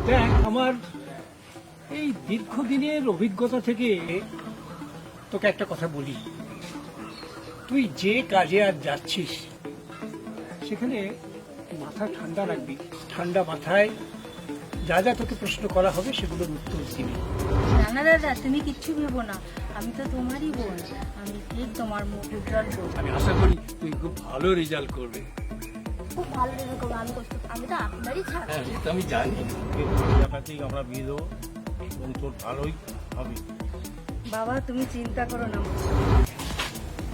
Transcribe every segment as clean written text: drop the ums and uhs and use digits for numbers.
দেখ, আমার এই দীর্ঘদিনের অভিজ্ঞতা থেকে তোকে একটা কথা বলি। তুই যে কাজে আজ যাচ্ছিস সেখানে মাথা ঠান্ডা রাখবি। ঠান্ডা মাথায় যা যা তোকে প্রশ্ন করা হবে সেগুলোর উত্তর দিবি। না দাদা, তুমি কিচ্ছু ভেবো না, আমি তো তোমারই বোন, আমি ঠিক তোমার মুখ উজ্জ্বল করবো। আমি আশা করি তুই খুব ভালো রেজাল্ট করবে। খুব ভালো রেজাল্ট করবো, আমি তো আপনারই ছাত্র। হ্যাঁ, তো আমি জানি। টাকাতেই আমরা বিয়ে দেবো এবং তোর ভালোই হবে। বাবা তুমি চিন্তা করো না।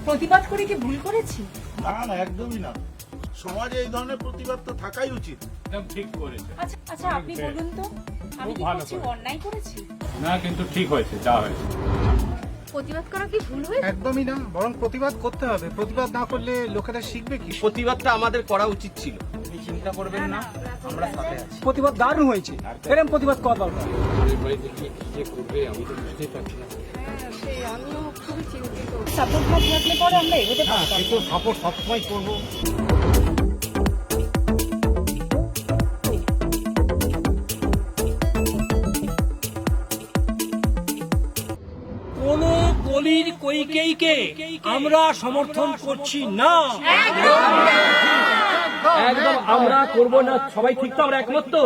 প্রতিবাদ করে কি ভুল করেছি? না না, একদমই না। সমাজে এই ধরনের প্রতিবাদ তো থাকাই উচিত। একদম ঠিক করেছে। আচ্ছা আচ্ছা, আপনি বলুন তো, আমি কি ভালো করছি, করে। অন্যায় করেছি? না, কিন্তু ঠিক হয়েছে যা হয়েছে। প্রতিবাদ করা কি ভুল হয়েছে? একদমই না, বরং প্রতিবাদ করতে হবে। প্রতিবাদ না করলে লোকেরা শিখবে কি? প্রতিবাদটা আমাদের করা উচিত ছিল। আপনি চিন্তা করবেন না, আমরা সাথে আছি। প্রতিবাদ দারুণ হয়েছে, এরকম প্রতিবাদ করা দরকার। আমিও খুবই চিন্তিত। সাপোর্ট না থাকলে পরে আমরা এগোতে হ্যাঁ, পারতাম সে তো সাপোর্ট সবসময় করবো। কোন কলির কৈকেয়ীকে আমরা সমর্থন করছি না। একদম আমরা করব না, সবাই ঠিক তো, আমরা একমত তো।